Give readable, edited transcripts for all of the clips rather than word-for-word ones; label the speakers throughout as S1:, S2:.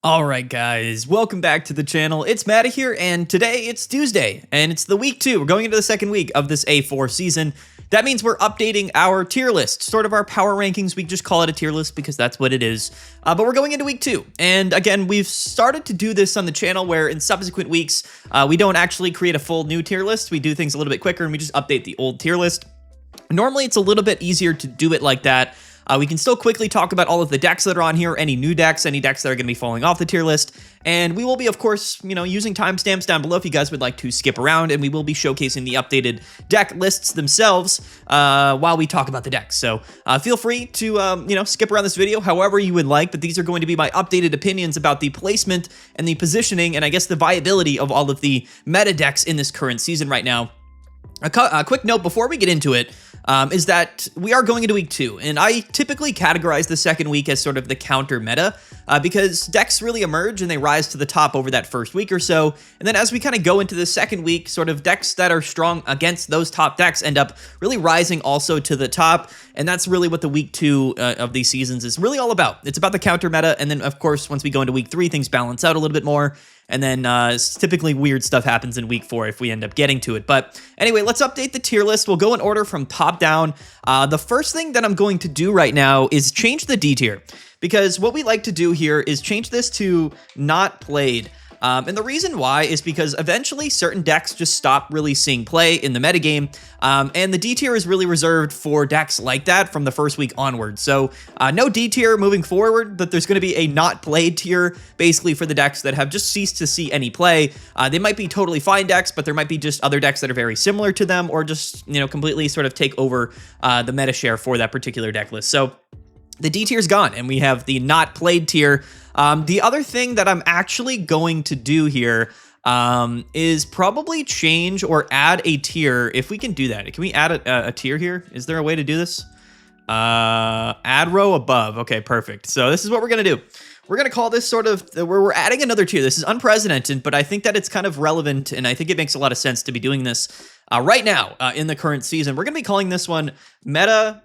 S1: All right, guys, welcome back to the channel. It's Matty here, and today it's Tuesday, and it's the week 2. We're going into the second week of this A4 season. That means we're updating our tier list, sort of our power rankings. We just call it a tier list because that's what it is. But we're going into week 2, and again, we've started to do this on the channel where in subsequent weeks, we don't actually create a full new tier list. We do things a little bit quicker, and we just update the old tier list. Normally, it's a little bit easier to do it like that. We can still quickly talk about all of the decks that are on here, any new decks, any decks that are going to be falling off the tier list, and we will be, of course, using timestamps down below if you guys would like to skip around, and we will be showcasing the updated deck lists themselves while we talk about the decks. So feel free to, skip around this video however you would like, but these are going to be my updated opinions about the placement and the positioning and I guess the viability of all of the meta decks in this current season right now. A quick note before we get into it is that we are going into week 2, and I typically categorize the second week as sort of the counter meta because decks really emerge and they rise to the top over that first week or so, and then as we kind of go into the second week, sort of decks that are strong against those top decks end up really rising also to the top, and that's really what the week 2 of these seasons is really all about. It's about the counter meta, and then of course once we go into week 3, things balance out a little bit more. And then typically weird stuff happens in week 4 if we end up getting to it. But anyway, let's update the tier list. We'll go in order from top down. The first thing that I'm going to do right now is change the D tier, because what we like to do here is change this to not played. And the reason why is because eventually certain decks just stop really seeing play in the metagame, and the D tier is really reserved for decks like that from the first week onward. So no D tier moving forward, but there's going to be a not played tier basically for the decks that have just ceased to see any play. They might be totally fine decks, but there might be just other decks that are very similar to them or just, completely sort of take over the meta share for that particular deck list. So the D tier is gone, and we have the not played tier. The other thing that I'm actually going to do here is probably change or add a tier, if we can do that. Can we add a tier here? Is there a way to do this? Add row above. Okay, perfect. So this is what we're going to do. We're going to call this sort of, we're adding another tier. This is unprecedented, but I think that it's kind of relevant, and I think it makes a lot of sense to be doing this right now in the current season. We're going to be calling this one Meta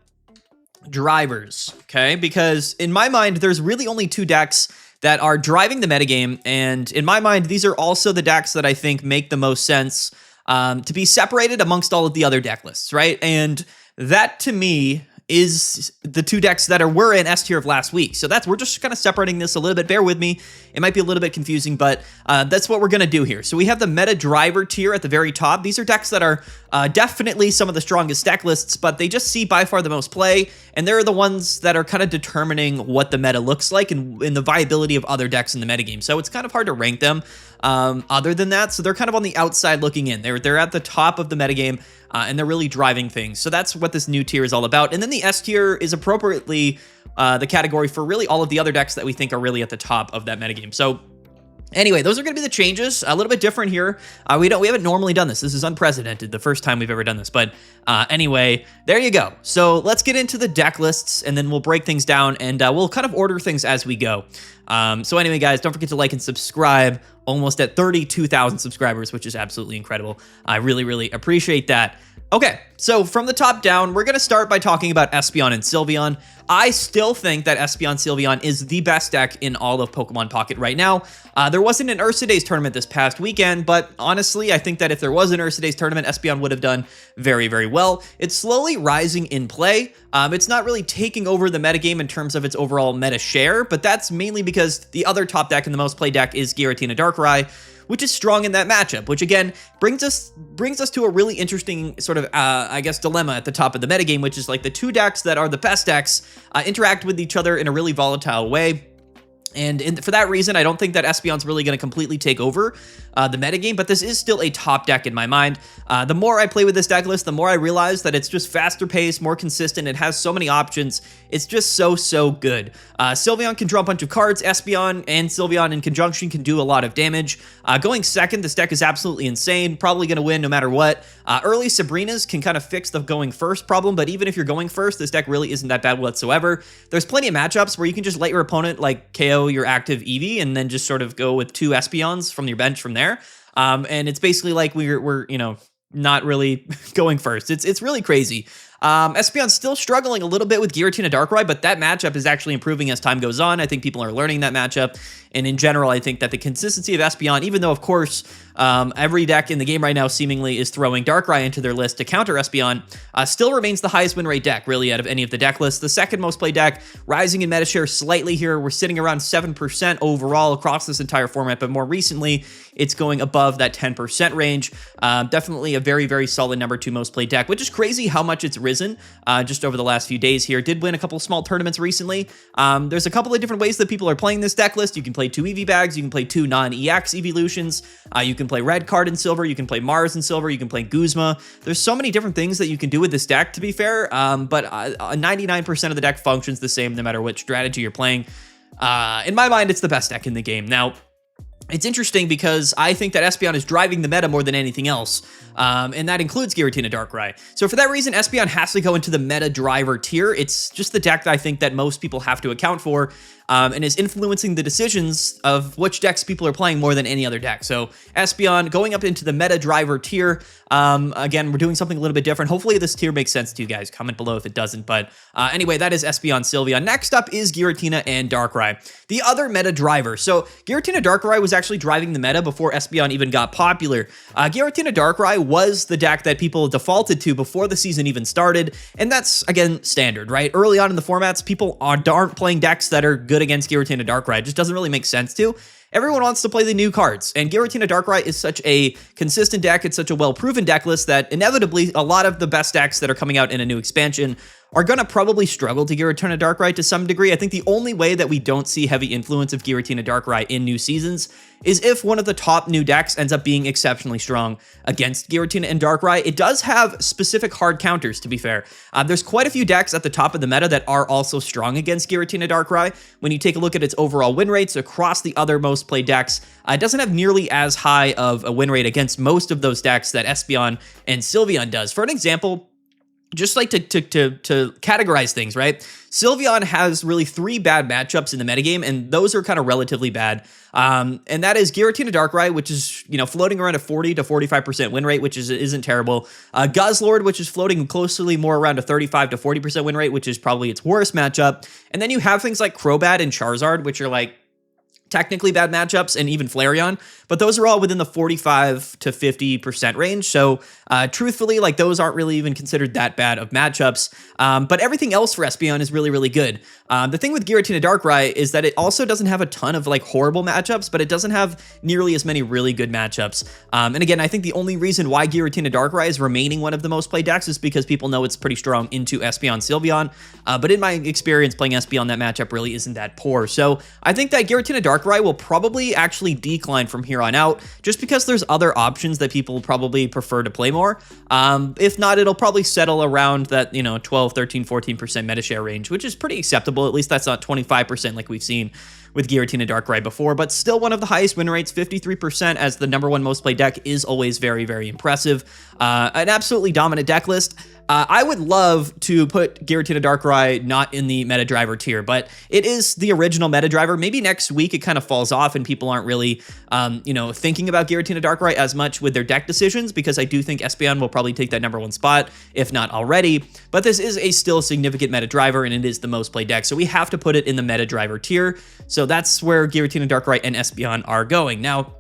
S1: Drivers, okay? Because in my mind, there's really only 2 decks that are driving the metagame, and in my mind, these are also the decks that I think make the most sense to be separated amongst all of the other deck lists, right? And that, to me, is the 2 decks that were in S tier of last week. So we're just kind of separating this a little bit. Bear with me. It might be a little bit confusing, but that's what we're going to do here. So we have the meta driver tier at the very top. These are decks that are definitely some of the strongest deck lists, but they just see by far the most play, and they're the ones that are kind of determining what the meta looks like and the viability of other decks in the metagame. So it's kind of hard to rank them other than that. So they're kind of on the outside looking in. They're at the top of the metagame, and they're really driving things. So that's what this new tier is all about. And then the S tier is appropriately the category for really all of the other decks that we think are really at the top of that metagame. So anyway, those are going to be the changes. A little bit different here. We haven't normally done this. This is unprecedented, the first time we've ever done this. But anyway, there you go. So let's get into the deck lists, and then we'll break things down, and we'll kind of order things as we go. So anyway, guys, don't forget to like and subscribe. Almost at 32,000 subscribers, which is absolutely incredible. I really, really appreciate that. Okay, so from the top down, we're going to start by talking about Espeon and Sylveon. I still think that Espeon Sylveon is the best deck in all of Pokemon Pocket right now. There wasn't an Ursa Days tournament this past weekend, but honestly, I think that if there was an Ursa Days tournament, Espeon would have done very, very well. It's slowly rising in play. It's not really taking over the metagame in terms of its overall meta share, but that's mainly because the other top deck and the most played deck is Giratina Darkrai, which is strong in that matchup, which again brings us to a really interesting sort of, I guess, dilemma at the top of the metagame, which is like the 2 decks that are the best decks interact with each other in a really volatile way. And for that reason, I don't think that Espeon's really going to completely take over the metagame, but this is still a top deck in my mind. The more I play with this deck list, the more I realize that it's just faster paced, more consistent. It has so many options. It's just so good. Sylveon can draw a bunch of cards. Espeon and Sylveon in conjunction can do a lot of damage. Going second, this deck is absolutely insane. Probably going to win no matter what. Early Sabrinas can kind of fix the going first problem, but even if you're going first, this deck really isn't that bad whatsoever. There's plenty of matchups where you can just let your opponent like KO your active Eevee and then just sort of go with 2 Espeons from your bench from there. And it's basically like we're not really going first. It's really crazy. Espeon's still struggling a little bit with Giratina Darkrai, but that matchup is actually improving as time goes on. I think people are learning that matchup. And in general, I think that the consistency of Espeon, even though, of course, every deck in the game right now seemingly is throwing Darkrai into their list to counter Espeon, still remains the highest win rate deck, really, out of any of the deck lists. The second most played deck, rising in meta share slightly here. We're sitting around 7% overall across this entire format, but more recently, it's going above that 10% range. Definitely a very, very solid number 2 most played deck, which is crazy how much it's risen just over the last few days here. Did win a couple small tournaments recently. There's a couple of different ways that people are playing this deck list. You can play 2 EV bags, you can play 2 non-EX evolutions, you can play Red Card in Silver, you can play Mars in Silver, you can play Guzma. There's so many different things that you can do with this deck, to be fair, but 99% of the deck functions the same no matter which strategy you're playing. In my mind, it's the best deck in the game. Now, it's interesting because I think that Espeon is driving the meta more than anything else, and that includes Giratina Darkrai. So for that reason, Espeon has to go into the meta driver tier. It's just the deck that I think that most people have to account for, and is influencing the decisions of which decks people are playing more than any other deck. So Espeon going up into the meta driver tier. Again, we're doing something a little bit different. Hopefully this tier makes sense to you guys. Comment below if it doesn't. But anyway, that is Espeon Sylveon. Next up is Giratina and Darkrai, the other meta driver. So Giratina Darkrai was actually driving the meta before Espeon even got popular. Giratina Darkrai was the deck that people defaulted to before the season even started, and that's, again, standard, right? Early on in the formats, people aren't playing decks that are good against Giratina Darkrai. It just doesn't really make sense to. Everyone wants to play the new cards, and Giratina Darkrai is such a consistent deck, it's such a well-proven deck list that inevitably a lot of the best decks that are coming out in a new expansion are going to probably struggle to Giratina Darkrai to some degree. I think the only way that we don't see heavy influence of Giratina Darkrai in new seasons is if one of the top new decks ends up being exceptionally strong against Giratina and Darkrai. It does have specific hard counters, to be fair. There's quite a few decks at the top of the meta that are also strong against Giratina Darkrai. When you take a look at its overall win rates across the other most played decks, it doesn't have nearly as high of a win rate against most of those decks that Espeon and Sylveon does. For an example, just like to categorize things, right? Sylveon has really 3 bad matchups in the metagame, and those are kind of relatively bad. And that is Giratina Darkrai, which is, floating around a 40 to 45% win rate, which isn't terrible. Guzzlord, which is floating closely more around a 35 to 40% win rate, which is probably its worst matchup. And then you have things like Crobat and Charizard, which are like technically bad matchups, and even Flareon, but those are all within the 45 to 50% range. So truthfully, like, those aren't really even considered that bad of matchups. But everything else for Espeon is really, really good. The thing with Giratina Darkrai is that it also doesn't have a ton of like horrible matchups, but it doesn't have nearly as many really good matchups. And again, I think the only reason why Giratina Darkrai is remaining one of the most played decks is because people know it's pretty strong into Espeon Sylveon. But in my experience, playing Espeon, that matchup really isn't that poor. So I think that Giratina Darkrai will probably actually decline from here on out, just because there's other options that people probably prefer to play more. If not, it'll probably settle around that, 12, 13, 14% meta share range, which is pretty acceptable. At least that's not 25% like we've seen with Giratina Darkrai before, but still one of the highest win rates. 53% as the #1 most played deck is always very, very impressive. An absolutely dominant deck list. I would love to put Giratina Darkrai not in the meta driver tier, but it is the original meta driver. Maybe next week it kind of falls off and people aren't really, thinking about Giratina Darkrai as much with their deck decisions, because I do think Espeon will probably take that #1 spot, if not already. But this is a still significant meta driver, and it is the most played deck, so we have to put it in the meta driver tier. So that's where Giratina Darkrai and Espeon are going. Now,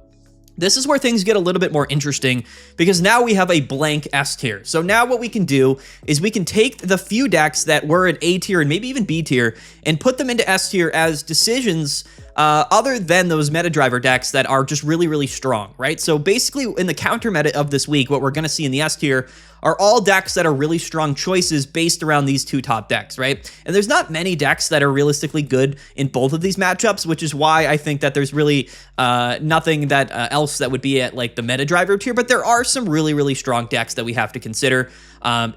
S1: this is where things get a little bit more interesting, because now we have a blank S tier. So now what we can do is we can take the few decks that were in A tier and maybe even B tier and put them into S tier as decisions other than those meta driver decks that are just really, really strong, right? So basically in the counter meta of this week, what we're going to see in the S tier are all decks that are really strong choices based around these 2 top decks, right? And there's not many decks that are realistically good in both of these matchups, which is why I think that there's really nothing that else that would be at like the meta driver tier, but there are some really, really strong decks that we have to consider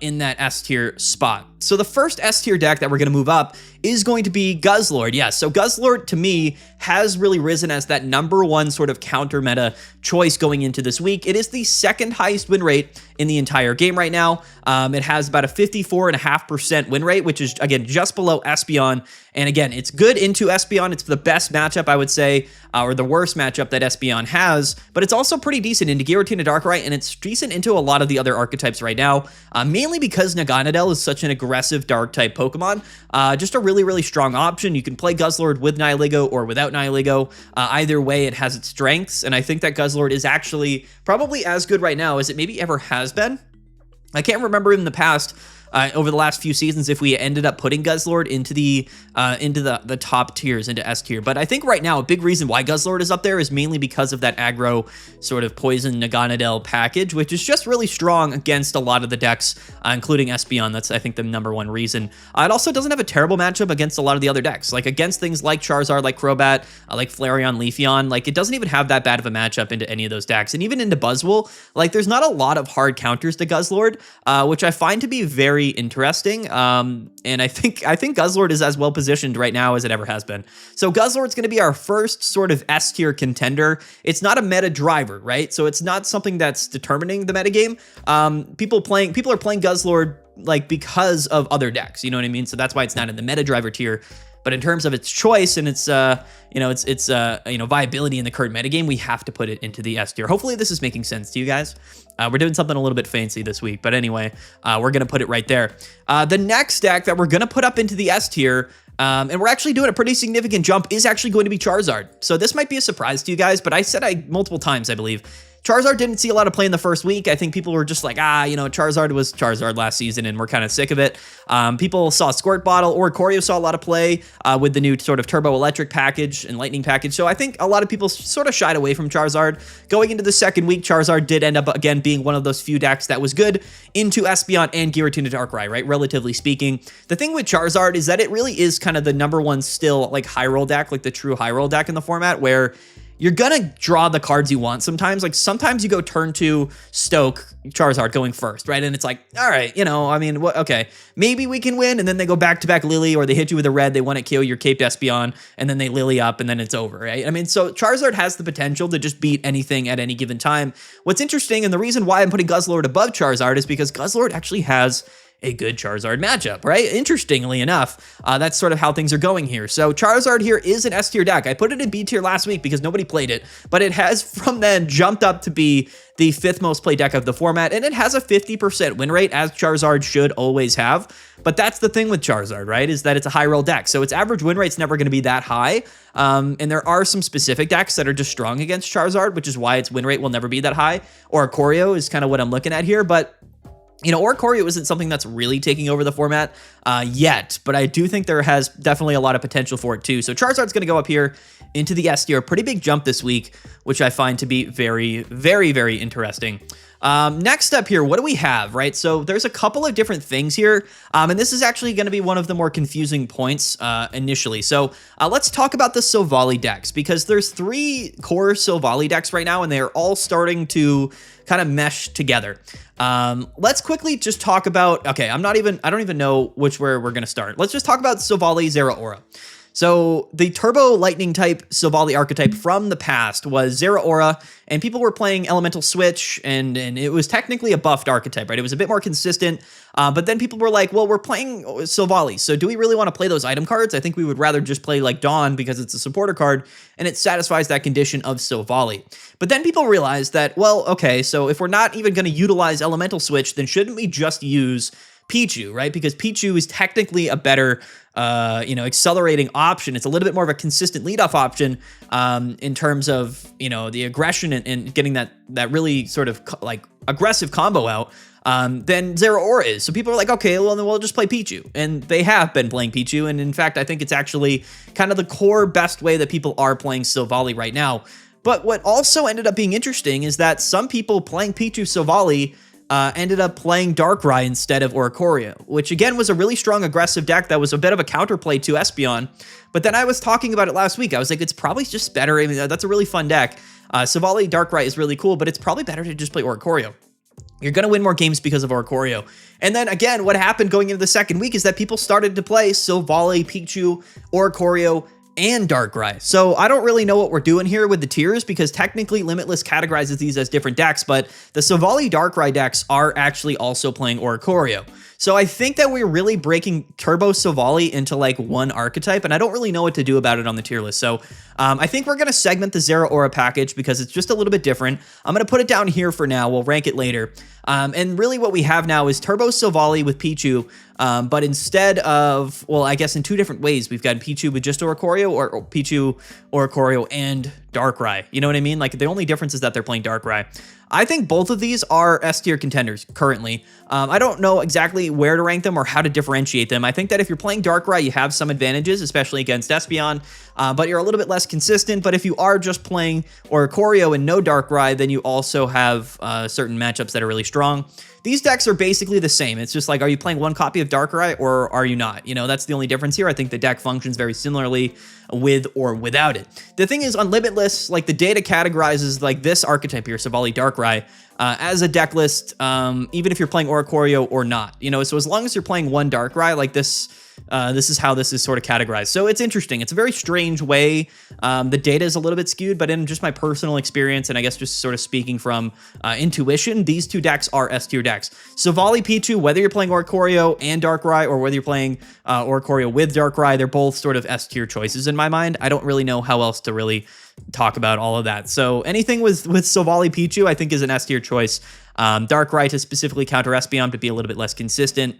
S1: in that S tier spot. So the first S tier deck that we're going to move up is going to be Guzzlord. Yeah, so Guzzlord to me has really risen as that #1 sort of counter meta choice going into this week. It is the 2nd highest win rate in the entire game right now. It has about a 54.5% win rate, which is, again, just below Espeon. And again, it's good into Espeon. It's the best matchup, I would say, or the worst matchup that Espeon has, but it's also pretty decent into Giratina Darkrai, and it's decent into a lot of the other archetypes right now. mainly because Naganadel is such an aggressive dark-type Pokemon. Just a really, really strong option. You can play Guzzlord with Nihilego or without Nihilego. Either way, it has its strengths, and I think that Guzzlord is actually probably as good right now as it maybe ever has been. I can't remember in the past, over the last few seasons, if we ended up putting Guzzlord into the top tiers, into S tier. But I think right now a big reason why Guzzlord is up there is mainly because of that aggro sort of poison Naganadel package, which is just really strong against a lot of the decks, including Espeon. That's, I think, the #1 reason. It also doesn't have a terrible matchup against a lot of the other decks, like against things like Charizard, like Crobat, like Flareon, Leafeon. Like, it doesn't even have that bad of a matchup into any of those decks, and even into Buzzwole. Like, there's not a lot of hard counters to Guzzlord, which I find to be very interesting. And I think Guzzlord is as well positioned right now as it ever has been. So Guzzlord's going to be our first sort of S tier contender. It's not a meta driver, right? So it's not something that's determining the meta game. People are playing Guzzlord like because of other decks, you know what I mean? So that's why it's not in the meta driver tier. But in terms of its choice and its viability in the current metagame, we have to put it into the S tier. Hopefully this is making sense to you guys. We're doing something a little bit fancy this week, but anyway, we're going to put it right there. The next deck that we're going to put up into the S tier, and we're actually doing a pretty significant jump, is actually going to be Charizard. So this might be a surprise to you guys, but I said multiple times, I believe, Charizard didn't see a lot of play in the first week. I think people were just like, Charizard was Charizard last season, and we're kind of sick of it. People saw Squirt Bottle. Oricorio saw a lot of play with the new sort of Turbo Electric package and Lightning package. So I think a lot of people sort of shied away from Charizard. Going into the second week, Charizard did end up, again, being one of those few decks that was good into Espeon and Giratina Darkrai, right? Relatively speaking. The thing with Charizard is that it really is kind of the #1 still, like, high roll deck, like the true high roll deck in the format, where you're gonna draw the cards you want sometimes. Like, sometimes you go turn 2 Stoke Charizard going first, right? And it's like, all right, okay, maybe we can win. And then they go back-to-back Lily, or they hit you with a red, they want to kill your Caped Espeon, and then they Lily up, and then it's over, right? I mean, so Charizard has the potential to just beat anything at any given time. What's interesting, and the reason why I'm putting Guzzlord above Charizard, is because Guzzlord actually has a good Charizard matchup, right? Interestingly enough, that's sort of how things are going here. So Charizard here is an S tier deck. I put it in B tier last week because nobody played it, but it has from then jumped up to be the 5th most played deck of the format, and it has a 50% win rate, as Charizard should always have. But that's the thing with Charizard, right, is that it's a high roll deck, so its average win rate's never going to be that high. And there are some specific decks that are just strong against Charizard, which is why its win rate will never be that high. Oricorio is kind of what I'm looking at here, but Oricorio isn't something that's really taking over the format yet, but I do think there has definitely a lot of potential for it too. So Charizard's going to go up here into the S tier. Pretty big jump this week, which I find to be very, very, very interesting. Next up here, what do we have, right? So there's a couple of different things here, and this is actually going to be one of the more confusing points initially. So let's talk about the Sylvally decks, because there's 3 core Sylvally decks right now, and they're all starting to kind of mesh together. Let's quickly just talk about, okay, I don't even know where we're going to start. Let's just talk about Sylvally Zeraora. So the Turbo Lightning type Sylvally archetype from the past was Zeraora, and people were playing Elemental Switch, and it was technically a buffed archetype, right? It was a bit more consistent, but then people were like, well, we're playing Sylvally, so do we really want to play those item cards? I think we would rather just play like Dawn because it's a supporter card, and it satisfies that condition of Sylvally. But then people realized that, well, okay, so if we're not even going to utilize Elemental Switch, then shouldn't we just use Pichu, right? Because Pichu is technically a better, accelerating option. It's a little bit more of a consistent leadoff option in terms of, the aggression and getting that really sort of like aggressive combo out than Zeraora is. So people are like, okay, well, then we'll just play Pichu. And they have been playing Pichu. And in fact, I think it's actually kind of the core best way that people are playing Sylvally right now. But what also ended up being interesting is that some people playing Pichu Sylvally ended up playing Darkrai instead of Oricorio, which again was a really strong aggressive deck that was a bit of a counterplay to Espeon. But then I was talking about it last week. I was like, it's probably just better. I mean, that's a really fun deck. Sylvally Darkrai is really cool, but it's probably better to just play Oricorio. You're going to win more games because of Oricorio. And then again, what happened going into the second week is that people started to play Sylvally, Pichu, Oricorio, and Darkrai. So I don't really know what we're doing here with the tiers because technically Limitless categorizes these as different decks, but the Sylvally Darkrai decks are actually also playing Oricorio. So I think that we're really breaking Turbo Sylvally into like one archetype, and I don't really know what to do about it on the tier list. So I think we're going to segment the Zeraora package because it's just a little bit different. I'm going to put it down here for now. We'll rank it later. And really what we have now is Turbo Sylvally with Pichu, but instead of, well, I guess in two different ways. We've got Pichu with just Oricorio or Pichu, Oricorio, and Darkrai. You know what I mean? Like the only difference is that they're playing Darkrai. I think both of these are S-tier contenders currently. I don't know exactly where to rank them or how to differentiate them. I think that if you're playing Darkrai, you have some advantages, especially against Espeon, but you're a little bit less consistent. But if you are just playing Oricorio and no Darkrai, then you also have certain matchups that are really strong. These decks are basically the same. It's just like, are you playing one copy of Darkrai or are you not? You know, that's the only difference here. I think the deck functions very similarly with or without it. The thing is, on Limitless, like the data categorizes like this archetype here, Sylvally Darkrai, as a deck list, even if you're playing Oricorio or not. You know, so as long as you're playing one Darkrai, like this, this is how this is sort of categorized. So it's interesting. It's a very strange way. The data is a little bit skewed, but in just my personal experience, and I guess just sort of speaking from intuition, these two decks are S-tier decks. Sylvally Pichu, whether you're playing Oricorio and Darkrai, or whether you're playing Oricorio with Darkrai, they're both sort of S-tier choices in my mind. I don't really know how else to really talk about all of that. So anything with Sylvally Pichu, I think is an S-tier choice. Darkrai to specifically counter Espeon to be a little bit less consistent.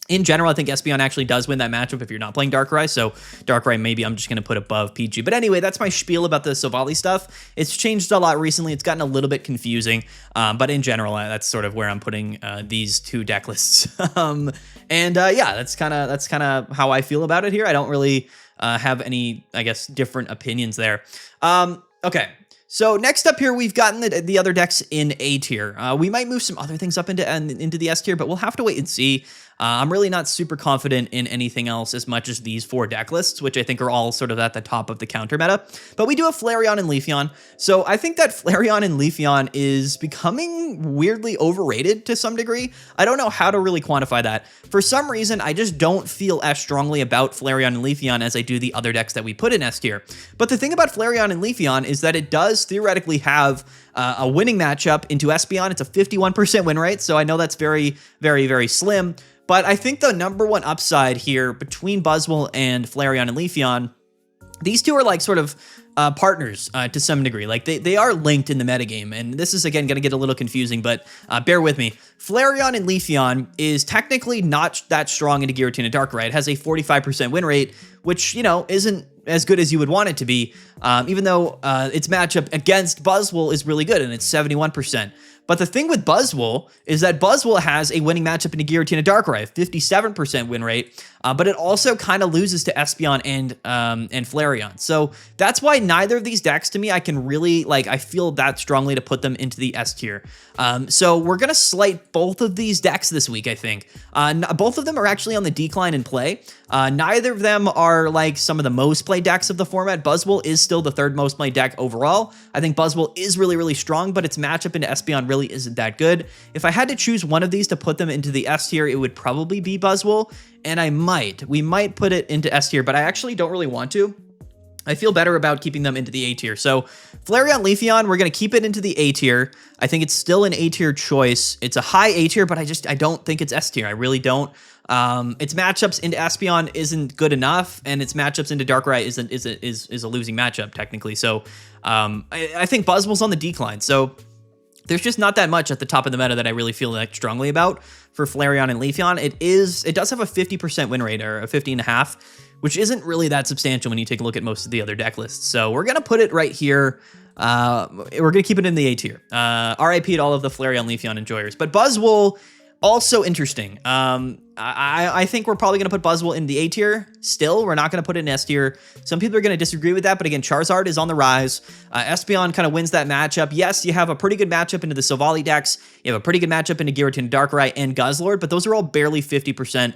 S1: In general, I think Espeon actually does win that matchup if you're not playing Darkrai, so Darkrai maybe I'm just going to put above Pichu. But anyway, that's my spiel about the Sylvally stuff. It's changed a lot recently. It's gotten a little bit confusing, but in general, that's sort of where I'm putting these two deck lists. Yeah, that's kind of how I feel about it here. I don't really have any, I guess, different opinions there. Okay. So next up here, we've gotten the other decks in A tier. We might move some other things up into the S tier, but we'll have to wait and see. I'm really not super confident in anything else as much as these four deck lists, which I think are all sort of at the top of the counter meta. But we do have Flareon and Leafeon. So I think that Flareon and Leafeon is becoming weirdly overrated to some degree. I don't know how to really quantify that. For some reason, I just don't feel as strongly about Flareon and Leafeon as I do the other decks that we put in S tier. But the thing about Flareon and Leafeon is that it does theoretically have a winning matchup into Espeon. It's a 51% win rate, so I know that's very, very, very slim. But I think the number one upside here between Buzzwole and Flareon and Leafeon, these two are like sort of partners to some degree. Like they are linked in the metagame. And this is, again, going to get a little confusing, but bear with me. Flareon and Leafeon is technically not that strong into Giratina Darkrai. It has a 45% win rate, which, you know, isn't as good as you would want it to be, even though its matchup against Buzzwole is really good, and it's 71%. But the thing with Buzzwole is that Buzzwole has a winning matchup into Giratina Darkrai, 57% win rate, but it also kind of loses to Espeon and Flareon. So that's why neither of these decks, to me, I can really, like, I feel that strongly to put them into the S tier. So we're going to slight both of these decks this week, I think. Both of them are actually on the decline in play. Neither of them are like some of the most played decks of the format. Buzzwole is still the third most played deck overall. I think Buzzwole is really, really strong, but its matchup into Espeon really isn't that good. If I had to choose one of these to put them into the S tier, it would probably be Buzzwole, and we might put it into S tier, but I actually don't really want to. I feel better about keeping them into the A tier. So Flareon, Leafeon, we're going to keep it into the A tier. I think it's still an A tier choice. It's a high A tier, but I don't think it's S tier. I really don't. Its matchups into Espeon isn't good enough, and its matchups into Darkrai is a losing matchup technically. So I think Buzzwole's on the decline. So there's just not that much at the top of the meta that I really feel like strongly about for Flareon and Leafeon. It does have a 50% win rate, or a 50.5, which isn't really that substantial when you take a look at most of the other deck lists. So we're going to put it right here. We're going to keep it in the A tier. RIP to all of the Flareon, Leafeon enjoyers. But Buzzwole, also interesting. I think we're probably going to put Buzzwole in the A tier. Still, we're not going to put it in S tier. Some people are going to disagree with that, but again, Charizard is on the rise. Espeon kind of wins that matchup. Yes, you have a pretty good matchup into the Sylvally decks. You have a pretty good matchup into Giratina Darkrai and Guzzlord, but those are all barely 50%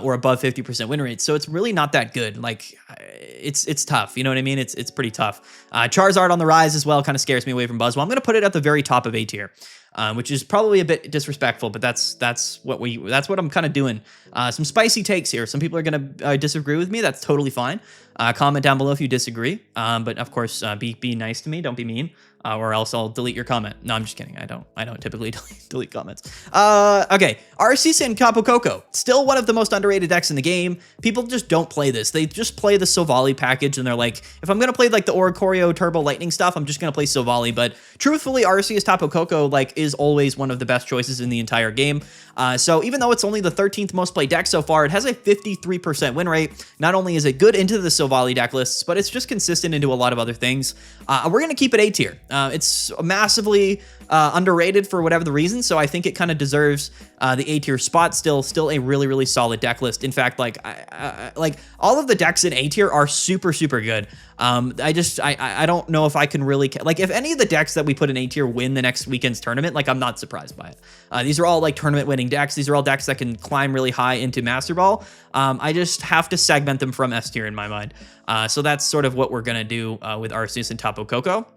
S1: or above 50% win rates. So it's really not that good. Like, it's tough. You know what I mean? It's pretty tough. Charizard on the rise as well kind of scares me away from Buzzwole. I'm going to put it at the very top of A tier. Which is probably a bit disrespectful, but that's what I'm kind of doing. Some spicy takes here. Some people are going to disagree with me. That's totally fine. Comment down below if you disagree. But of course, be nice to me. Don't be mean. Or else I'll delete your comment. No, I'm just kidding. I don't typically delete comments. Okay, Arceus and Koko, still one of the most underrated decks in the game. People just don't play this. They just play the Sylvally package, and they're like, if I'm gonna play like the Oricorio Turbo Lightning stuff, I'm just gonna play Sylvally. But truthfully, Arceus Tapu Koko like is always one of the best choices in the entire game. So even though it's only the 13th most played deck so far, it has a 53% win rate. Not only is it good into the Sylvally deck lists, but it's just consistent into a lot of other things. We're gonna keep it A tier. It's massively underrated for whatever the reason, so I think it kind of deserves the A tier spot. Still a really solid deck list. In fact, like all of the decks in A tier are super good. I don't know if I can really like if any of the decks that we put in A tier win the next weekend's tournament. Like I'm not surprised by it. These are all like tournament winning decks. These are all decks that can climb really high into Master Ball. I just have to segment them from S tier in my mind. So that's sort of what we're gonna do with Arceus and Tapu Koko.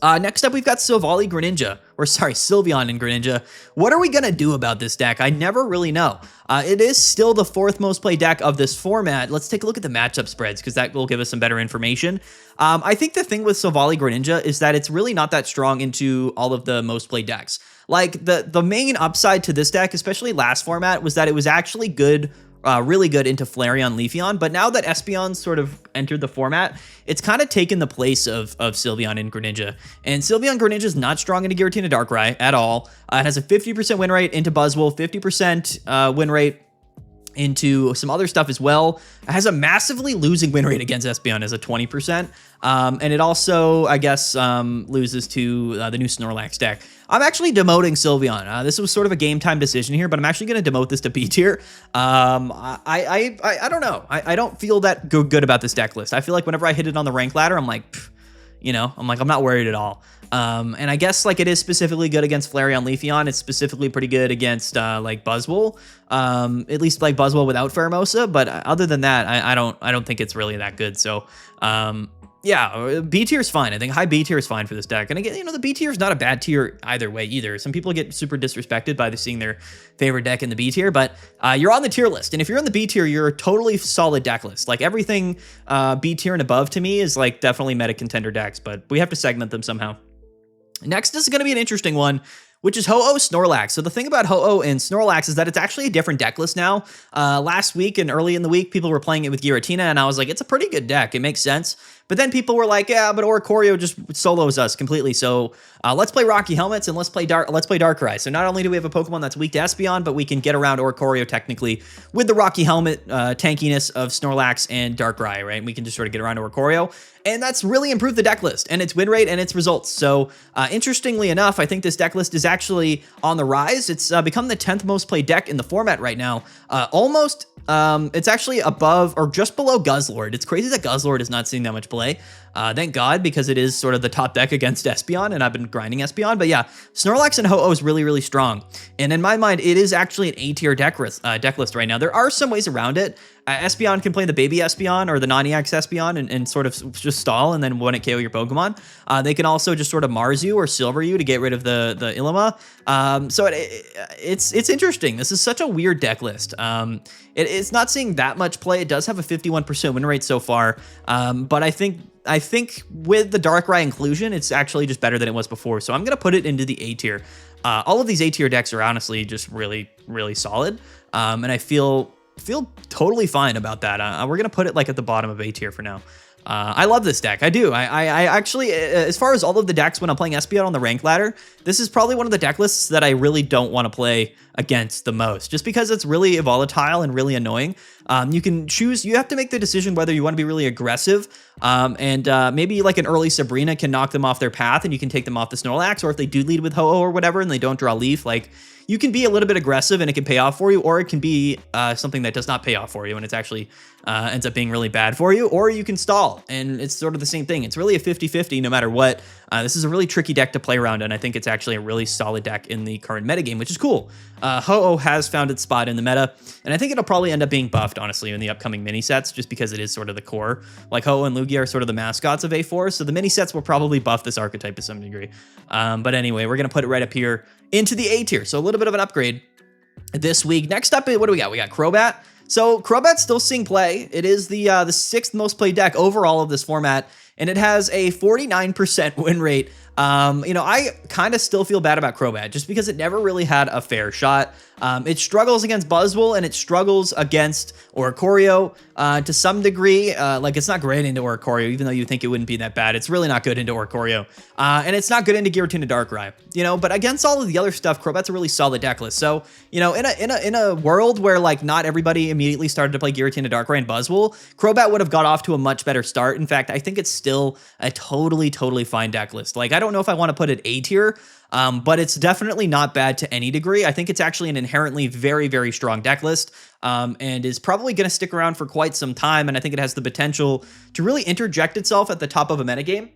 S1: Next up, we've got Sylvally Greninja, or sorry, Sylveon and Greninja. What are we going to do about this deck? I never really know. It is still the 4th most played deck of this format. Let's take a look at the matchup spreads, because that will give us some better information. I think the thing with Sylvally Greninja is that it's really not that strong into all of the most played decks. Like, the main upside to this deck, especially last format, was that it was actually good, really good into Flareon, Leafeon, but now that Espeon sort of entered the format, it's kind of taken the place of Sylveon and Greninja. And Sylveon Greninja is not strong into Giratina Darkrai at all. It has a 50% win rate into Buzzwole, 50% win rate into some other stuff as well. It has a massively losing win rate against Espeon as a 20%. And it also, I guess, loses to the new Snorlax deck. I'm actually demoting Sylveon. This was sort of a game time decision here, but I'm actually going to demote this to B tier. I don't know. I don't feel that good about this deck list. I feel like whenever I hit it on the rank ladder, I'm like, you know, I'm not worried at all. And I guess like it is specifically good against Flareon, Leafeon. It's specifically pretty good against like Buzzwole, at least like Buzzwole without Pheromosa. But other than that, I don't think it's really that good. So yeah, B tier is fine. I think high B tier is fine for this deck. And again, you know, the B tier is not a bad tier either way either. Some people get super disrespected by seeing their favorite deck in the B tier, but you're on the tier list. And if you're on the B tier, you're a totally solid deck list. Like everything B tier and above to me is like definitely meta contender decks, but we have to segment them somehow. Next is going to be an interesting one, which is Ho-Oh Snorlax. So the thing about Ho-Oh and Snorlax is that it's actually a different deck list now. Last week and early in the week, people were playing it with Giratina, and I was like, it's a pretty good deck. It makes sense. But then people were like, yeah, but Oricorio just solos us completely. So let's play Rocky Helmets and let's play Darkrai. So not only do we have a Pokemon that's weak to Espeon, but we can get around Oricorio technically with the Rocky Helmet tankiness of Snorlax and Darkrai, right? We can just sort of get around Oricorio. And that's really improved the deck list and its win rate and its results. So interestingly enough, I think this deck list is actually on the rise. It's become the 10th most played deck in the format right now. It's actually above or just below Guzzlord. It's crazy that Guzzlord is not seeing that much play. Thank God, because it is sort of the top deck against Espeon, and I've been grinding Espeon. But yeah, Snorlax and Ho-Oh is really strong. And in my mind, it is actually an A-tier deck list right now. There are some ways around it. Espeon can play the baby Espeon or the non-EX Espeon and sort of just stall and then one it KO your Pokemon. They can also just sort of Mars you or Silver you to get rid of the Ilima. So it's interesting. This is such a weird deck list. It's not seeing that much play. It does have a 51% win rate so far, but I think with the Darkrai inclusion, it's actually just better than it was before. So I'm gonna put it into the A tier. All of these A tier decks are honestly just really solid, and I feel totally fine about that. We're gonna put it like at the bottom of A tier for now. I love this deck. I do. I actually, as far as all of the decks when I'm playing Espeon on the rank ladder, this is probably one of the deck lists that I really don't want to play against the most, just because it's really volatile and really annoying. You can choose, you have to make the decision whether you want to be really aggressive, and maybe like an early Sabrina can knock them off their path and you can take them off the Snorlax, or if they do lead with Ho-Oh or whatever and they don't draw Leaf, like you can be a little bit aggressive and it can pay off for you, or it can be something that does not pay off for you and it's actually ends up being really bad for you, or you can stall and it's sort of the same thing. It's really a 50-50 no matter what. This is a really tricky deck to play around, and I think it's actually a really solid deck in the current metagame, which is cool. Ho-Oh has found its spot in the meta, and I think it'll probably end up being buffed, honestly, in the upcoming mini sets, just because it is sort of the core. Like Ho-Oh and Lugia are sort of the mascots of A4, so the mini sets will probably buff this archetype to some degree. But anyway, we're going to put it right up here into the A tier, so a little bit of an upgrade this week. Next up, what do we got? We got Crobat. So Crobat's still seeing play. It is the sixth most played deck overall of this format, and it has a 49% win rate. I kind of still feel bad about Crobat just because it never really had a fair shot. It struggles against Buzzwole and it struggles against Oricorio to some degree. Like it's not great into Oricorio, even though you think it wouldn't be that bad. It's really not good into Oricorio. And it's not good into Giratina Darkrai, but against all of the other stuff, Crobat's a really solid deck list. So, in a world where like not everybody immediately started to play Giratina Darkrai and Buzzwole, Crobat would have got off to a much better start. In fact, I think it's still a totally fine deck list. Like, I don't know if I want to put it A tier, but it's definitely not bad to any degree. I think it's actually an inherently very strong deck list, and is probably going to stick around for quite some time. And I think it has the potential to really interject itself at the top of a metagame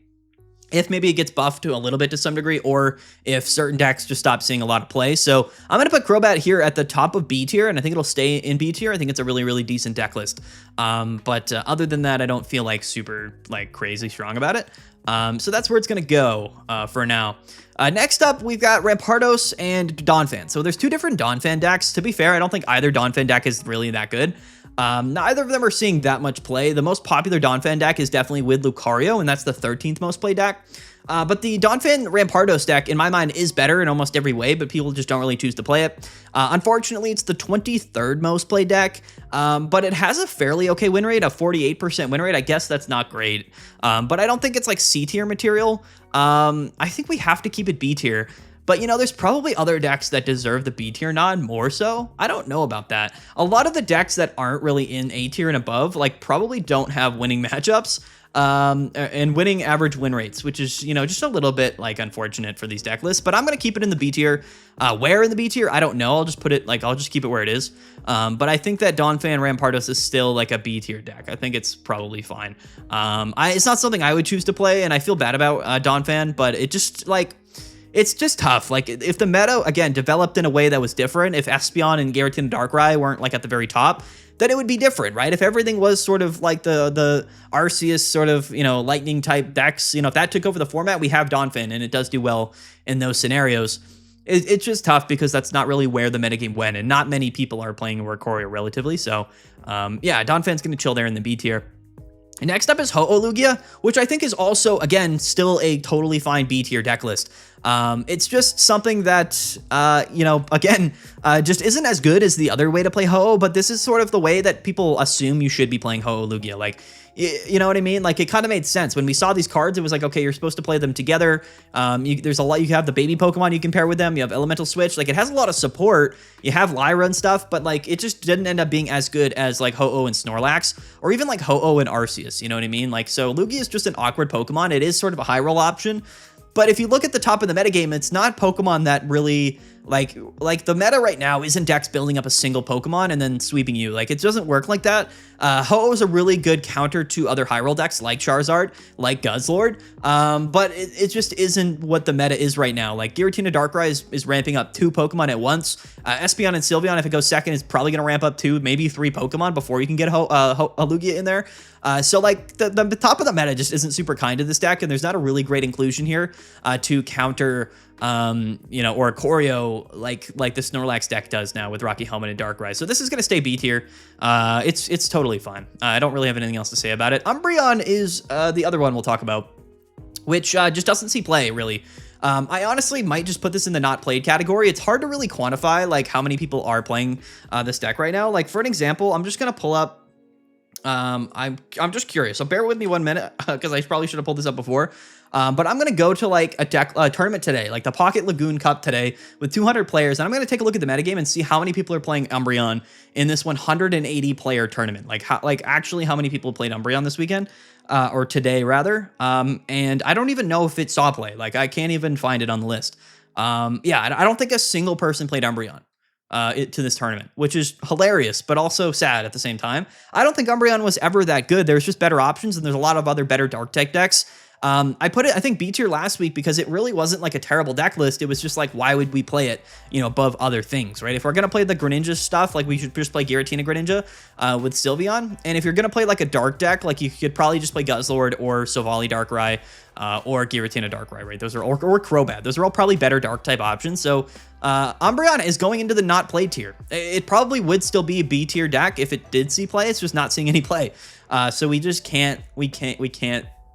S1: if maybe it gets buffed to a little bit to some degree, or if certain decks just stop seeing a lot of play. So I'm going to put Crobat here at the top of B tier, and I think it'll stay in B tier. I think it's a really decent deck list. But other than that, I don't feel like super like crazy strong about it. So that's where it's going to go for now. Next up, we've got Rampardos and Donphan. So there's two different Donphan decks. To be fair, I don't think either Donphan deck is really that good. Neither of them are seeing that much play. The most popular Donphan deck is definitely with Lucario, and that's the 13th most played deck. But the Donphan Rampardos deck, in my mind, is better in almost every way, but people just don't really choose to play it. Unfortunately, it's the 23rd most played deck, but it has a fairly okay win rate, a 48% win rate. I guess that's not great, but I don't think it's like C tier material. I think we have to keep it B tier. But, there's probably other decks that deserve the B tier nod more so. I don't know about that. A lot of the decks that aren't really in A tier and above, like, probably don't have winning matchups and winning average win rates, which is, just a little bit, like, unfortunate for these deck lists. But I'm going to keep it in the B tier. Where in the B tier? I don't know. I'll just put it, I'll just keep it where it is. But I think that Donphan Rampardos is still, like, a B tier deck. I think it's probably fine. It's not something I would choose to play, and I feel bad about Donphan, but it just, it's just tough. Like, if the meta, again, developed in a way that was different, if Espeon and Giratina Darkrai weren't, like, at the very top, then it would be different, right? If everything was sort of like the Arceus sort of, lightning type decks, if that took over the format, we have Donphan, and it does do well in those scenarios. It's just tough because that's not really where the metagame went, and not many people are playing Oricorio relatively. So, yeah, Donphan's going to chill there in the B tier. And next up is Ho-Oh Lugia, which I think is also, again, still a totally fine B tier deck list. It's just something that, again, just isn't as good as the other way to play Ho-Oh, but this is sort of the way that people assume you should be playing Ho-Oh Lugia. Like, you know what I mean? Like, it kind of made sense. When we saw these cards, it was like, okay, you're supposed to play them together. There's a lot, you have the baby Pokemon you can pair with them. You have Elemental Switch. Like, it has a lot of support. You have Lyra and stuff, but, like, it just didn't end up being as good as, like, Ho-Oh and Snorlax, or even, like, Ho-Oh and Arceus, you know what I mean? Like, so Lugia is just an awkward Pokemon. It is sort of a high roll option. But if you look at the top of the metagame, it's not Pokemon that really, like the meta right now isn't decks building up a single Pokemon and then sweeping you. Like, it doesn't work like that. Ho-Oh is a really good counter to other high roll decks like Charizard, like Guzzlord, but it just isn't what the meta is right now. Like, Giratina Darkrai is ramping up 2 Pokemon at once. Espeon and Sylveon, if it goes second, is probably going to ramp up 2, maybe 3 Pokemon before you can get a Lugia in there. So, like, the top of the meta just isn't super kind to this deck, and there's not a really great inclusion here to counter, Oricorio like the Snorlax deck does now with Rocky Helmet and Darkrai. So this is going to stay B tier. It's totally fine. I don't really have anything else to say about it. Umbreon is the other one we'll talk about, which just doesn't see play, really. I honestly might just put this in the not played category. It's hard to really quantify, like, how many people are playing this deck right now. Like, for an example, I'm just going to pull up. I'm just curious, so bear with me 1 minute because I probably should have pulled this up before. But I'm going to go to, like, a tournament today, like the Pocket Lagoon Cup today with 200 players. And I'm going to take a look at the metagame and see how many people are playing Umbreon in this 180 player tournament. Like, actually how many people played Umbreon this weekend, or today rather. And I don't even know if it saw play. Like, I can't even find it on the list. Yeah, I don't think a single person played Umbreon to this tournament, which is hilarious, but also sad at the same time. I don't think Umbreon was ever that good. There's just better options, and there's a lot of other better dark type decks I put it, I think, B tier last week because it really wasn't like a terrible deck list. It was just like, why would we play it, you know, above other things, right? If we're going to play the Greninja stuff, like we should just play Giratina Greninja with Sylveon. And if you're going to play like a dark deck, like you could probably just play Guzzlord or Sylvally Darkrai or Giratina Darkrai, right? Those are, or Crobat. Those are all probably better dark type options. So Umbreon is going into the not played tier. It probably would still be a B tier deck if it did see play. It's just not seeing any play. So we just can't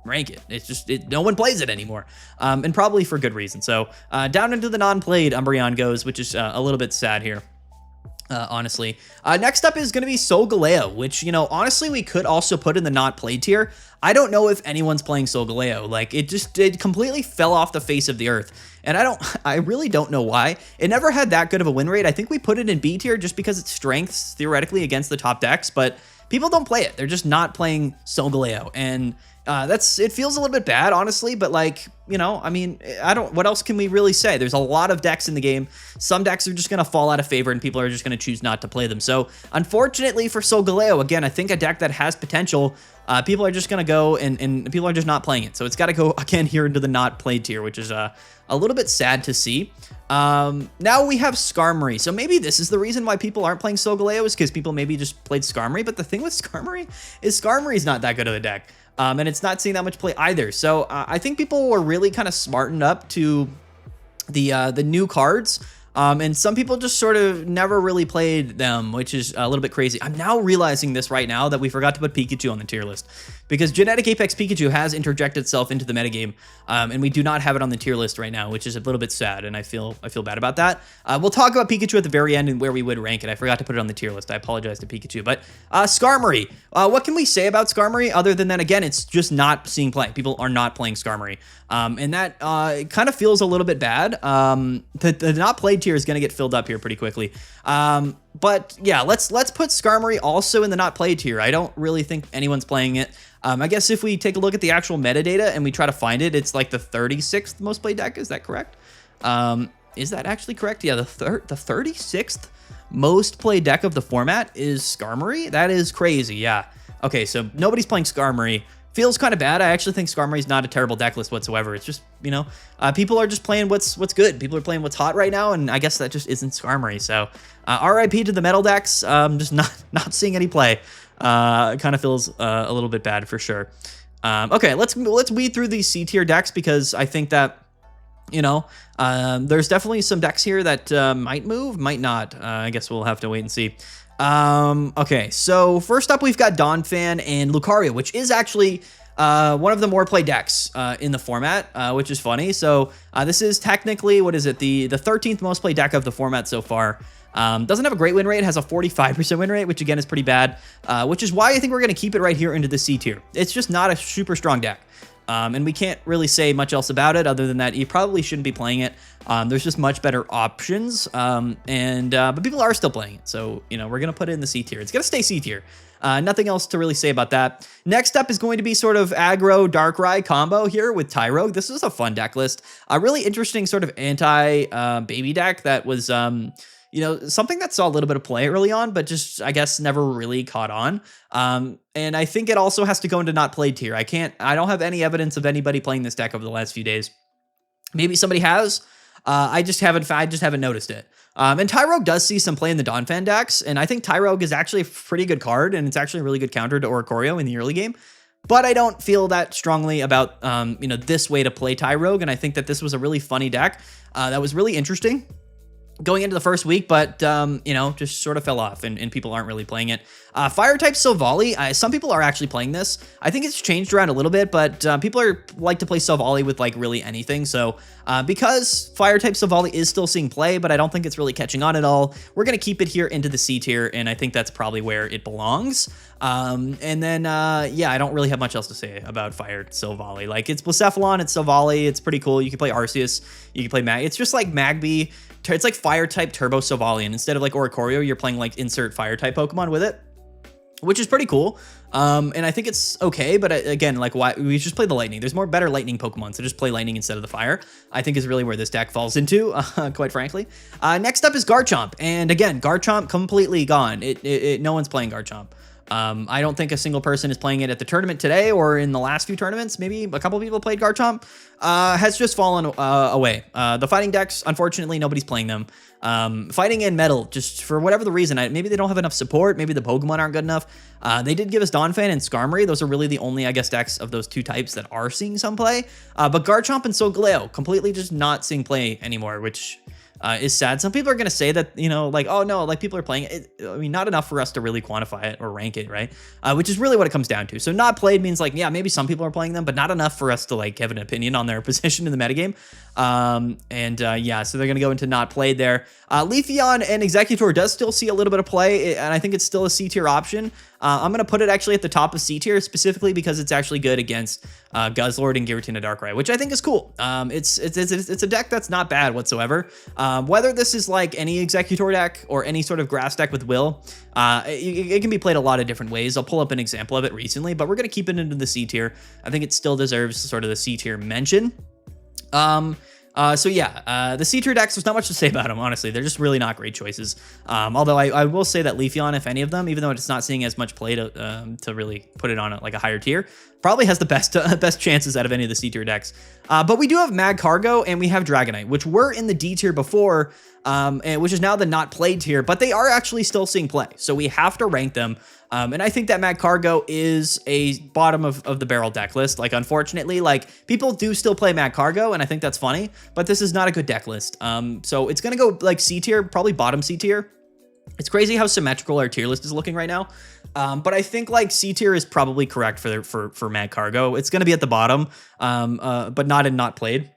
S1: rank it. It's just, no one plays it anymore. And probably for good reason. So down into the non-played Umbreon goes, which is a little bit sad here. Honestly. Next up is going to be Solgaleo, which, you know, honestly, we could also put in the not played tier. I don't know if anyone's playing Solgaleo. Like, it completely fell off the face of the earth. And I really don't know why. It never had that good of a win rate. I think we put it in B tier just because its strengths theoretically against the top decks, but people don't play it. They're just not playing Solgaleo. And it feels a little bit bad, honestly, but like, you know, I mean, what else can we really say? There's a lot of decks in the game. Some decks are just going to fall out of favor and people are just going to choose not to play them. So unfortunately for Solgaleo, again, I think a deck that has potential, people are just going to go and people are just not playing it. So it's got to go again here into the not played tier, which is a little bit sad to see. Now we have Skarmory. So maybe this is the reason why people aren't playing Solgaleo, is because people maybe just played Skarmory. But the thing with Skarmory is Skarmory's not that good of a deck. And it's not seeing that much play either. So I think people were really kind of smartened up to the new cards. And some people just sort of never really played them, which is a little bit crazy. I'm now realizing this right now that we forgot to put Pikachu on the tier list, because Genetic Apex Pikachu has interjected itself into the metagame, and we do not have it on the tier list right now, which is a little bit sad, and I feel bad about that. We'll talk about Pikachu at the very end and where we would rank it. I forgot to put it on the tier list. I apologize to Pikachu, but Skarmory. What can we say about Skarmory other than that, again, it's just not seeing play. People are not playing Skarmory, and that kind of feels a little bit bad. The not played tier is going to get filled up here pretty quickly. But yeah, let's put Skarmory also in the not played tier. I don't really think anyone's playing it. I guess if we take a look at the actual metadata and we try to find it, it's like the 36th most played deck. Is that correct? Is that actually correct? Yeah, the 36th most played deck of the format is Skarmory. That is crazy. Yeah. Okay, so nobody's playing Skarmory. Feels kind of bad. I actually think Skarmory's not a terrible deck list whatsoever. It's just, you know, people are just playing what's good. People are playing what's hot right now, and I guess that just isn't Skarmory. So RIP to the metal decks. Just not seeing any play. Kind of feels a little bit bad for sure. Okay, let's weed through these C tier decks, because I think that, you know, there's definitely some decks here that might move, might not. I guess we'll have to wait and see. Okay, so first up we've got Donphan and Lucario, which is actually one of the more played decks in the format, which is funny. So this is technically, what is it, the 13th most played deck of the format so far. Doesn't have a great win rate, has a 45% win rate, which again is pretty bad, which is why I think we're going to keep it right here into the C tier. It's just not a super strong deck. And we can't really say much else about it other than that you probably shouldn't be playing it. There's just much better options, but people are still playing it. So, you know, we're going to put it in the C tier. It's going to stay C tier. Nothing else to really say about that. Next up is going to be sort of aggro Darkrai combo here with Tyrogue. This is a fun deck list. A really interesting sort of anti-baby deck that was, you know, something that saw a little bit of play early on, but just, I guess, never really caught on. And I think it also has to go into not played tier. I don't have any evidence of anybody playing this deck over the last few days. Maybe somebody has. I just haven't noticed it. And Tyrogue does see some play in the Donphan decks, and I think Tyrogue is actually a pretty good card, and it's actually a really good counter to Oricorio in the early game. But I don't feel that strongly about, you know, this way to play Tyrogue, and I think that this was a really funny deck that was really interesting going into the first week, but, you know, just sort of fell off, and people aren't really playing it. Fire-type Sylvally, some people are actually playing this. I think it's changed around a little bit, but people like to play Sylvally with, like, really anything. So because Fire-type Sylvally is still seeing play, but I don't think it's really catching on at all, we're going to keep it here into the C tier, and I think that's probably where it belongs. And then, yeah, I don't really have much else to say about Fire Sylvally. Like, it's Blacephalon, it's Sylvally, it's pretty cool. You can play Arceus, you can play Mag. It's just like Magby. It's like Fire-type Turbo Sylvally, and instead of like Oricorio, you're playing like insert Fire-type Pokemon with it, which is pretty cool. And I think it's okay, but again, like, why we just play the Lightning. There's more better Lightning Pokemon, so just play Lightning instead of the Fire, I think is really where this deck falls into, quite frankly. Next up is Garchomp, and again, Garchomp completely gone. No one's playing Garchomp. I don't think a single person is playing it at the tournament today or in the last few tournaments. Maybe a couple people played Garchomp. Has just fallen away. The fighting decks, unfortunately, nobody's playing them. Fighting and Metal, just for whatever the reason, maybe they don't have enough support. Maybe the Pokemon aren't good enough. They did give us Donphan and Skarmory. Those are really the only, I guess, decks of those two types that are seeing some play. But Garchomp and Solgaleo completely just not seeing play anymore, which is sad. Some people are going to say that, you know, like, oh no, like people are playing it. I mean, not enough for us to really quantify it or rank it, right? Which is really what it comes down to. So not played means like, yeah, maybe some people are playing them, but not enough for us to like have an opinion on their position in the metagame. Yeah, so they're going to go into not played there. Leafeon and Exeggutor does still see a little bit of play, and I think it's still a C tier option. I'm going to put it actually at the top of C tier specifically because it's actually good against Guzzlord and Giratina Darkrai, which I think is cool. It's a deck that's not bad whatsoever. Whether this is like any Exeggutor deck or any sort of grass deck with Will, it can be played a lot of different ways. I'll pull up an example of it recently, but we're going to keep it into the C tier. I think it still deserves sort of the C tier mention. The C tier decks, there's not much to say about them, honestly. They're just really not great choices. Although I will say that Leafeon, if any of them, even though it's not seeing as much play to really put it on like a higher tier, probably has the best chances out of any of the C tier decks. But we do have Magcargo and we have Dragonite, which were in the D tier before, which is now the not played tier, but they are actually still seeing play. So we have to rank them. And I think that Magcargo is a bottom of the barrel deck list. Like, unfortunately, like people do still play Magcargo, and I think that's funny, but this is not a good deck list. So it's going to go like C tier, probably bottom C tier. It's crazy how symmetrical our tier list is looking right now. But I think like C tier is probably correct for Magcargo. It's going to be at the bottom, but not played,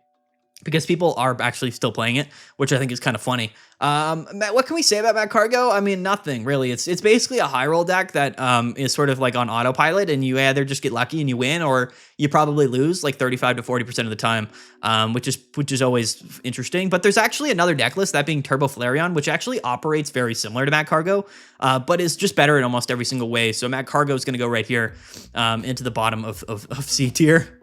S1: because people are actually still playing it, which I think is kind of funny. What can we say about Magcargo? I mean, nothing really. It's basically a high roll deck that is sort of like on autopilot, and you either just get lucky and you win, or you probably lose like 35 to 40% of the time, which is always interesting. But there's actually another deck list, that being Turbo Flareon, which actually operates very similar to Magcargo, but is just better in almost every single way. So Magcargo is going to go right here into the bottom of C tier.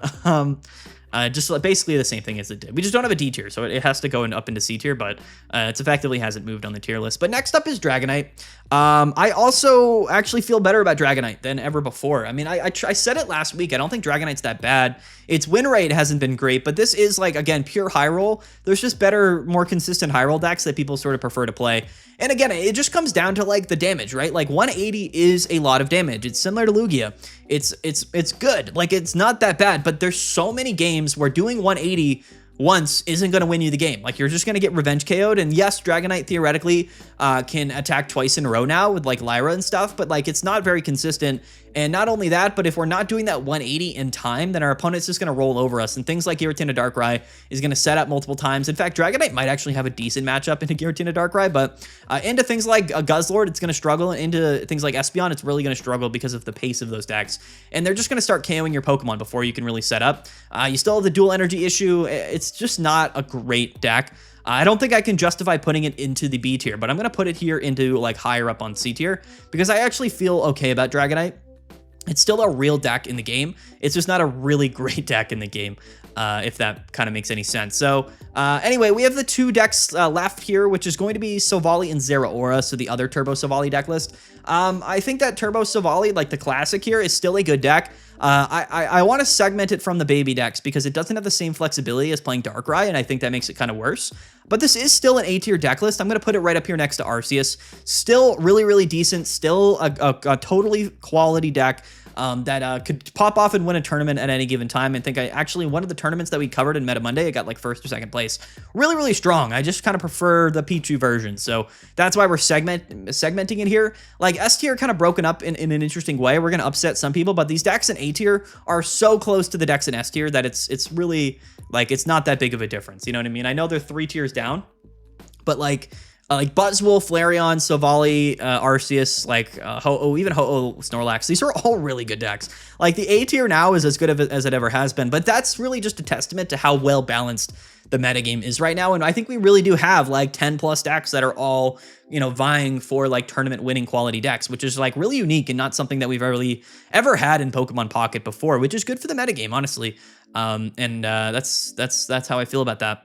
S1: Just basically the same thing as it did. We just don't have a D tier, so it has to go up into C tier, but it's effectively hasn't moved on the tier list. But next up is Dragonite. I also actually feel better about Dragonite than ever before. I mean, I said it last week. I don't think Dragonite's that bad. Its win rate hasn't been great, but this is like, again, pure high roll. There's just better, more consistent high roll decks that people sort of prefer to play. And again, it just comes down to like the damage, right? Like 180 is a lot of damage. It's similar to Lugia. It's good. Like, it's not that bad, but there's so many games where doing 180 once isn't going to win you the game. Like, you're just going to get revenge KO'd. And yes, Dragonite theoretically can attack twice in a row now with like Lyra and stuff, but like it's not very consistent. And not only that, but if we're not doing that 180 in time, then our opponent's just going to roll over us. And things like Giratina Darkrai is going to set up multiple times. In fact, Dragonite might actually have a decent matchup into Giratina Darkrai, but into things like Guzzlord, it's going to struggle. Into things like Espeon, it's really going to struggle because of the pace of those decks. And they're just going to start KOing your Pokemon before you can really set up. You still have the dual energy issue. It's just not a great deck. I don't think I can justify putting it into the B tier, but I'm going to put it here into like higher up on C tier because I actually feel okay about Dragonite. It's still a real deck in the game. It's just not a really great deck in the game, if that kind of makes any sense. So anyway, we have the two decks left here, which is going to be Sylvally and Zeraora, so the other Turbo Sylvally deck list. I think that Turbo Sylvally, like the classic here, is still a good deck. I want to segment it from the baby decks because it doesn't have the same flexibility as playing Darkrai, and I think that makes it kind of worse. But this is still an A tier deck list. I'm going to put it right up here next to Arceus. Still really, really decent. Still a totally quality deck that could pop off and win a tournament at any given time. I think actually one of the tournaments that we covered in Meta Monday, it got like first or second place. Really, really strong. I just kind of prefer the Pichu version. So that's why we're segmenting it here. Like S tier kind of broken up in an interesting way. We're going to upset some people, but these decks in A tier are so close to the decks in S tier that it's really like, it's not that big of a difference. You know what I mean? I know they're 3 tiers down, but like Buzzwole, Flareon, Sylvally, Arceus, even Ho-Oh, Snorlax. These are all really good decks. Like the A tier now is as good as it ever has been, but that's really just a testament to how well balanced the metagame is right now. And I think we really do have like 10 plus decks that are all, vying for like tournament winning quality decks, which is like really unique and not something that we've really ever had in Pokemon Pocket before, which is good for the metagame, honestly. That's how I feel about that.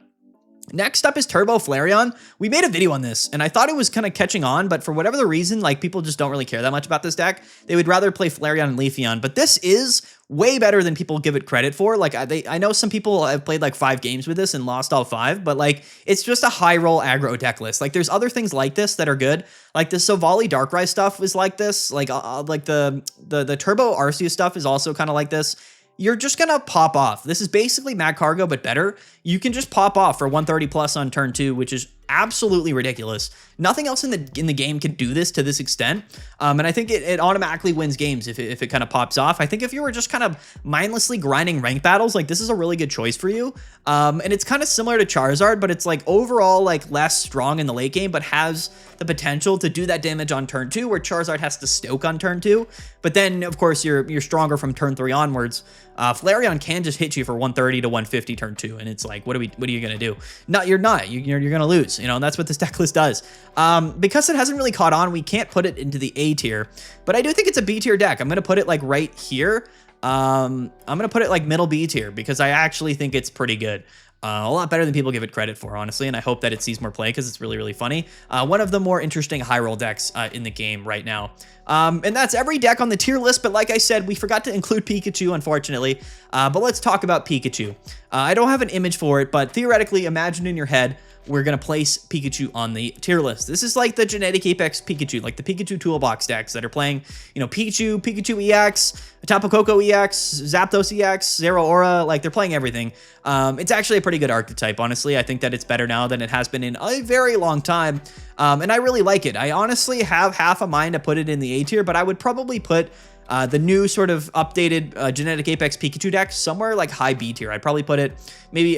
S1: Next up is Turbo Flareon. We made a video on this, and I thought it was kind of catching on, but for whatever the reason, like, people just don't really care that much about this deck. They would rather play Flareon and Leafeon, but this is way better than people give it credit for. Like, I know some people have played like 5 games with this and lost all 5, but like, it's just a high roll aggro deck list. Like, there's other things like this that are good. Like the Sylvally Darkrai stuff is like this. Like the Turbo Arceus stuff is also kind of like this. You're just gonna pop off. This is basically Magcargo, but better. You can just pop off for 130 plus on turn 2, which is absolutely ridiculous. Nothing else in the game can do this to this extent. And I think it automatically wins games if it kind of pops off. I think if you were just kind of mindlessly grinding rank battles, like, this is a really good choice for you. And it's kind of similar to Charizard, but it's like overall like less strong in the late game, but has the potential to do that damage on turn 2, where Charizard has to stoke on turn 2. But then of course you're stronger from turn 3 onwards. Flareon can just hit you for 130 to 150 turn 2, and it's like, what are you gonna do? You're gonna lose. You know, and that's what this deck list does. Because it hasn't really caught on, we can't put it into the A tier, but I do think it's a B tier deck. I'm gonna put it like right here. I'm gonna put it like middle B tier because I actually think it's pretty good. A lot better than people give it credit for, honestly, and I hope that it sees more play because it's really, really funny. One of the more interesting high roll decks in the game right now. And that's every deck on the tier list, but like I said, we forgot to include Pikachu, unfortunately. But let's talk about Pikachu. I don't have an image for it, but theoretically, imagine in your head, we're going to place Pikachu on the tier list. This is like the Genetic Apex Pikachu, like the Pikachu Toolbox decks that are playing, you know, Pikachu EX, Tapu Koko EX, Zapdos EX, Zeraora, like, they're playing everything. It's actually a pretty good archetype, honestly. I think that it's better now than it has been in a very long time. And I really like it. I honestly have half a mind to put it in the A tier, but I would probably put the new sort of updated Genetic Apex Pikachu deck somewhere like high B tier. I'd probably put it maybe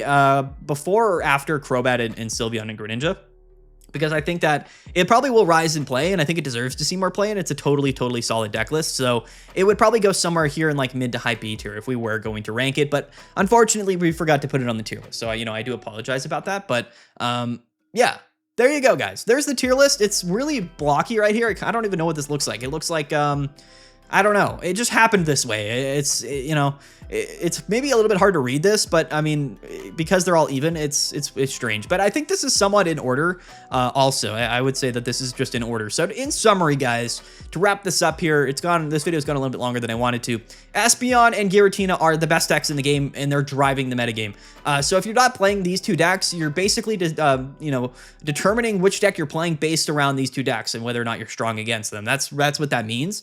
S1: before or after Crobat and Sylveon and Greninja, because I think that it probably will rise in play, and I think it deserves to see more play, and it's a totally solid deck list. So it would probably go somewhere here in like mid to high B tier if we were going to rank it, but unfortunately we forgot to put it on the tier list. So, you know, I do apologize about that, but yeah. There you go, guys. There's the tier list. It's really blocky right here. I don't even know what this looks like. It looks like, I don't know. It just happened this way. You know, it's maybe a little bit hard to read this, but I mean, because they're all even, it's strange. But I think this is somewhat in order. Also, I would say that this is just in order. So in summary, guys, to wrap this up here, this video's gone a little bit longer than I wanted to. Espeon and Giratina are the best decks in the game, and they're driving the metagame. So if you're not playing these two decks, you're basically you know, determining which deck you're playing based around these two decks and whether or not you're strong against them. That's what that means.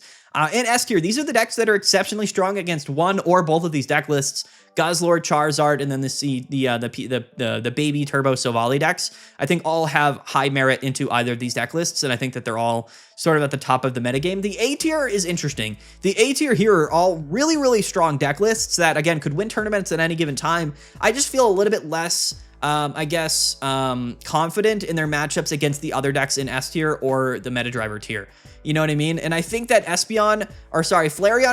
S1: In S tier, these are the decks that are exceptionally strong against one or both of these deck lists: Guzzlord, Charizard, and then the baby Turbo Sylvally decks. I think all have high merit into either of these deck lists, and I think that they're all sort of at the top of the metagame. The A tier is interesting. The A tier here are all really strong deck lists that, again, could win tournaments at any given time. I just feel a little bit less, I guess, confident in their matchups against the other decks in S tier or the meta driver tier. You know what I mean? And I think that Flareon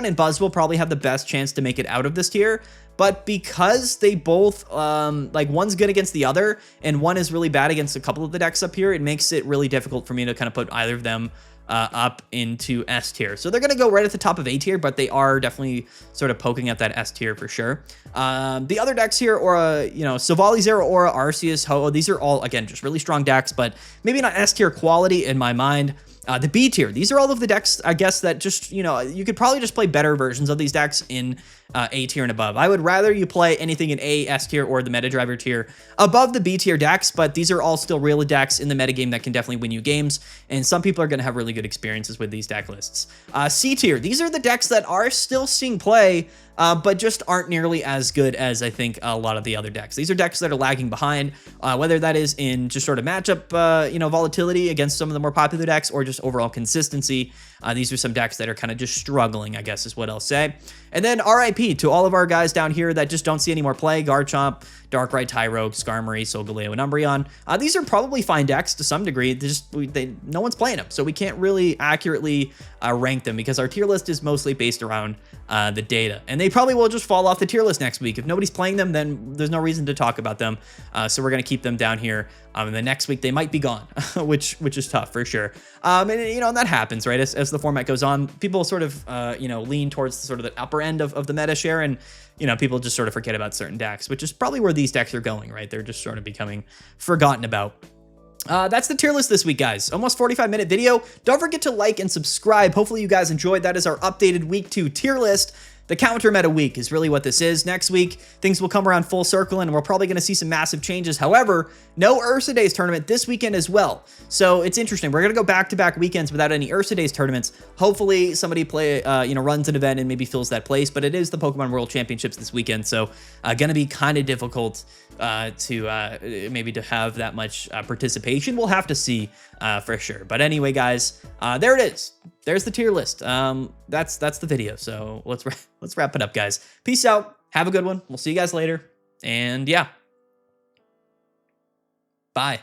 S1: and Buzzwole probably have the best chance to make it out of this tier. But because they both, like, one's good against the other and one is really bad against a couple of the decks up here, it makes it really difficult for me to kind of put either of them up into S tier. So they're going to go right at the top of A tier, but they are definitely sort of poking at that S tier for sure. The other decks here, you know, Sylvally, Zeraora, Arceus, Ho-Oh, these are all, again, just really strong decks, but maybe not S tier quality in my mind. The B tier, these are all of the decks, I guess, that just, you know, you could probably just play better versions of these decks in A tier and above. I would rather you play anything in A, S tier, or the meta driver tier above the B tier decks, but these are all still real decks in the metagame that can definitely win you games, and some people are going to have really good experiences with these deck lists. C tier, these are the decks that are still seeing play, but just aren't nearly as good as I think a lot of the other decks. These are decks that are lagging behind, whether that is in just sort of matchup, you know, volatility against some of the more popular decks, or just overall consistency. These are some decks that are kind of just struggling, I guess is what I'll say. And then RIP to all of our guys down here that just don't see any more play: Garchomp, Darkrai, Tyrogue, Skarmory, Solgaleo, and Umbreon. These are probably fine decks to some degree. No one's playing them, so we can't really accurately rank them because our tier list is mostly based around the data. And they probably will just fall off the tier list next week. If nobody's playing them, then there's no reason to talk about them. So we're going to keep them down here. And the next week they might be gone, which is tough for sure. And that happens, right? As the format goes on, people sort of, lean towards sort of the upper end of the meta share, and, people just sort of forget about certain decks, which is probably where these decks are going, right? They're just sort of becoming forgotten about. That's the tier list this week, guys. Almost 45-minute video. Don't forget to like and subscribe. Hopefully you guys enjoyed. That is our updated week 2 tier list. The counter meta week is really what this is. Next week, things will come around full circle, and we're probably going to see some massive changes. However, no Ursa Days tournament this weekend as well. So it's interesting. We're going to go back-to-back weekends without any Ursa Days tournaments. Hopefully somebody runs an event and maybe fills that place, but it is the Pokemon World Championships this weekend, so going to be kind of difficult maybe to have that much participation. We'll have to see for sure. But anyway, guys, there it is. There's the tier list. That's the video. So let's wrap it up, guys. Peace out. Have a good one. We'll see you guys later. And yeah. Bye.